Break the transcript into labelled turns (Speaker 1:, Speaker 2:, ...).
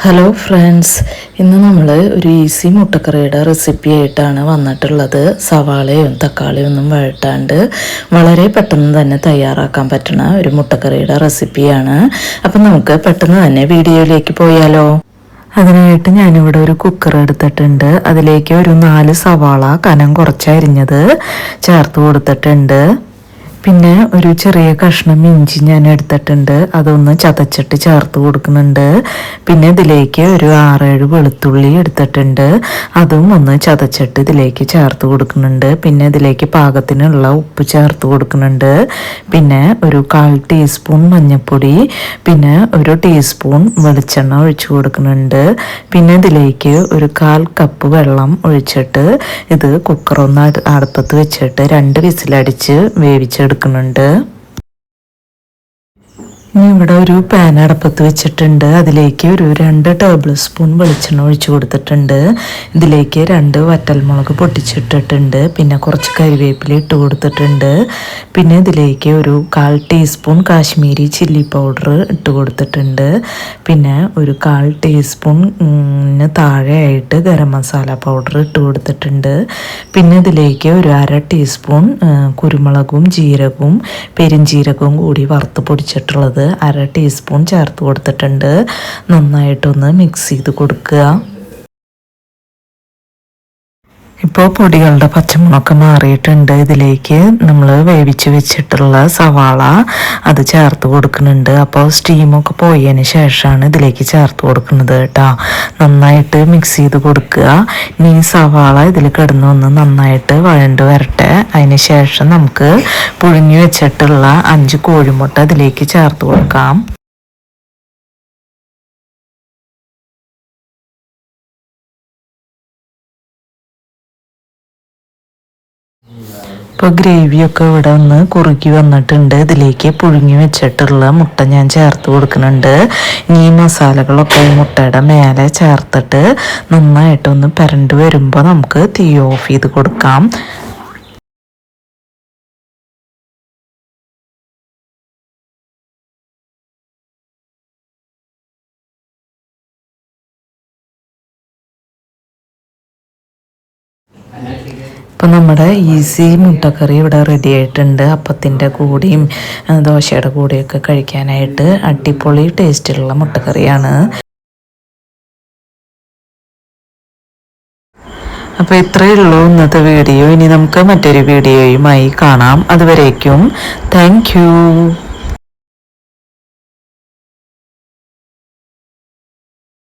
Speaker 1: Hello friends, ഇന്ന് നമ്മൾ ഒരു ഈസി മുട്ടക്കറിയുടെ റെസിപ്പി ആയിട്ടാണ് വന്നിട്ടുള്ളത്. സവാളയും തക്കാളിയും ഒന്നും വഴട്ടാണ്ട് വളരെ പെട്ടെന്ന് തന്നെ തയ്യാറാക്കാൻ പറ്റുന്ന ഒരു മുട്ടക്കറിയുടെ റെസിപ്പിയാണ്. അപ്പം നമുക്ക് പെട്ടെന്ന് തന്നെ വീഡിയോയിലേക്ക് പോയാലോ. അതിനായിട്ട് ഞാനിവിടെ ഒരു കുക്കർ എടുത്തിട്ടുണ്ട്. അതിലേക്ക് ഒരു 4 സവാള കനം കുറച്ച് അരിഞ്ഞത് ചേർത്ത് കൊടുത്തിട്ടുണ്ട്. പിന്നെ ഒരു ചെറിയ കഷ്ണം ഇഞ്ചി ഞാൻ എടുത്തിട്ടുണ്ട്, അതൊന്ന് ചതച്ചിട്ട് ചേർത്ത് കൊടുക്കുന്നുണ്ട്. പിന്നെ ഇതിലേക്ക് ഒരു 6-7 വെളുത്തുള്ളി എടുത്തിട്ടുണ്ട്, അതും ഒന്ന് ചതച്ചിട്ട് ഇതിലേക്ക് ചേർത്ത് കൊടുക്കുന്നുണ്ട്. പിന്നെ ഇതിലേക്ക് പാകത്തിനുള്ള ഉപ്പ് ചേർത്ത് കൊടുക്കുന്നുണ്ട്. പിന്നെ ഒരു 1/4 ടീസ്പൂൺ മഞ്ഞൾപ്പൊടി, പിന്നെ ഒരു ടീസ്പൂൺ വെളിച്ചെണ്ണ ഒഴിച്ചു കൊടുക്കുന്നുണ്ട്. പിന്നെ ഇതിലേക്ക് ഒരു 1/4 കപ്പ് വെള്ളം ഒഴിച്ചിട്ട് ഇത് കുക്കറൊന്ന് അടുപ്പത്ത് വെച്ചിട്ട് 2 വിസിലടിച്ച് വേവിച്ചെടുക്കുന്നുണ്ട്. ഇനി ഇവിടെ ഒരു പാൻ അടുപ്പത്ത് വെച്ചിട്ടുണ്ട്. അതിലേക്ക് ഒരു 2 ടേബിൾ സ്പൂൺ വെളിച്ചെണ്ണ ഒഴിച്ചു കൊടുത്തിട്ടുണ്ട്. ഇതിലേക്ക് 2 വറ്റൽമുളക് പൊട്ടിച്ചിട്ടിട്ടുണ്ട്. പിന്നെ കുറച്ച് കരിവേപ്പില ഇട്ട് കൊടുത്തിട്ടുണ്ട്. പിന്നെ ഇതിലേക്ക് ഒരു 1/4 ടീസ്പൂൺ കാശ്മീരി ചില്ലി പൗഡർ ഇട്ട് കൊടുത്തിട്ടുണ്ട്. പിന്നെ ഒരു 1/4 ടീസ്പൂണിന് താഴെയായിട്ട് ഗരം മസാല പൗഡർ ഇട്ട് കൊടുത്തിട്ടുണ്ട്. പിന്നെ ഇതിലേക്ക് ഒരു 1/2 ടീസ്പൂൺ കുരുമുളകും ജീരകവും പെരിഞ്ജീരകവും കൂടി വറുത്ത് പൊടിച്ചിട്ടുള്ളത് 1/2 ടീസ്പൂൺ ചേർത്ത് കൊടുത്തിട്ടുണ്ട്. നന്നായിട്ടൊന്ന് മിക്സ് ചെയ്ത് കൊടുക്കുക. ഇപ്പോൾ പൊടികളുടെ പച്ചമണമൊക്കെ മാറിയിട്ടുണ്ട്. ഇതിലേക്ക് നമ്മൾ വേവിച്ച് വെച്ചിട്ടുള്ള സവാള അത് ചേർത്ത് കൊടുക്കുന്നുണ്ട്. അപ്പോൾ സ്റ്റീമൊക്കെ പോയതിന് ശേഷമാണ് ഇതിലേക്ക് ചേർത്ത് കൊടുക്കുന്നത് കേട്ടോ. നന്നായിട്ട് മിക്സ് ചെയ്ത് കൊടുക്കുക. ഇനി സവാള ഇതിൽ കിടന്നൊന്ന് നന്നായിട്ട് വഴണ്ട് വരട്ടെ. അതിന് ശേഷം നമുക്ക് പുഴുങ്ങി വെച്ചിട്ടുള്ള 5 കോഴിമുട്ട ഇതിലേക്ക് ചേർത്ത് കൊടുക്കാം. ഇപ്പോൾ ഗ്രേവിയൊക്കെ ഇവിടെ ഒന്ന് കുറുകി വന്നിട്ടുണ്ട്. ഇതിലേക്ക് പുഴുങ്ങി വെച്ചിട്ടുള്ള മുട്ട ഞാൻ ചേർത്ത് കൊടുക്കുന്നുണ്ട്. ഇനി ഈ മസാലകളൊക്കെ ഈ മുട്ടയുടെ മേലെ ചേർത്തിട്ട് നന്നായിട്ടൊന്ന് പെരണ്ട് വരുമ്പോൾ നമുക്ക് തീ ഓഫ് ചെയ്ത് കൊടുക്കാം. ഇപ്പം നമ്മുടെ ഈസി മുട്ടക്കറി ഇവിടെ റെഡി ആയിട്ടുണ്ട്. അപ്പത്തിൻ്റെ കൂടെയും ദോശയുടെ കൂടെയൊക്കെ കഴിക്കാനായിട്ട് അടിപൊളി ടേസ്റ്റിലുള്ള മുട്ടക്കറിയാണ്. അപ്പോൾ ഇത്രയേ ഉള്ളൂ ഇന്നത്തെ വീഡിയോ. ഇനി നമുക്ക് മറ്റൊരു വീഡിയോയുമായി കാണാം. അതുവരേക്കും താങ്ക് യു.